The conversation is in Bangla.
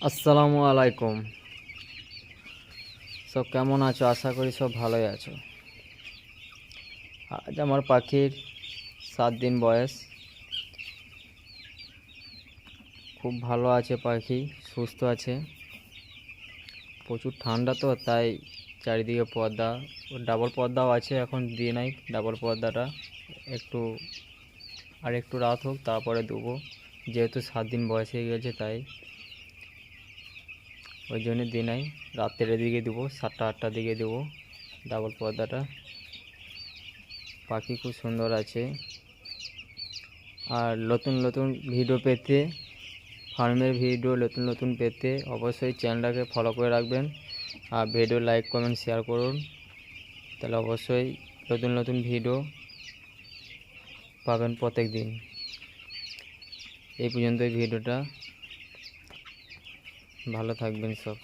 আসসালামু আলাইকুম। সব কেমন আছো? আশা করি সব ভালোই আছো। আজ আমার পাখির 7 দিন বয়স। খুব ভালো আছে পাখি, সুস্থ আছে। প্রচুর ঠান্ডা তো তাই চারিদিকে পর্দা, ডাবল পর্দাও আছে, এখন দিয়ে নাই ডাবল পর্দাটা। একটু আর একটু রাত হোক তারপরে দেবো, যেহেতু 7 দিন বয়স হয়ে গেছে তাই ওই জন্য দিয়ে নাই। রাত্রের দিকে দেবো, 7টা 8টার দিকে দেবো ডাবল পর্দাটা। পাখি খুব সুন্দর আছে। আর নতুন নতুন ভিডিও পেতে, ফার্মের ভিডিও নতুন নতুন পেতে অবশ্যই চ্যানেলটাকে ফলো করে রাখবেন। আর ভিডিও লাইক কমেন্ট শেয়ার করুন, তাহলে অবশ্যই নতুন নতুন ভিডিও পাবেন প্রত্যেক দিন। এই পর্যন্ত ভিডিওটা, ভালো থাকবেন সব।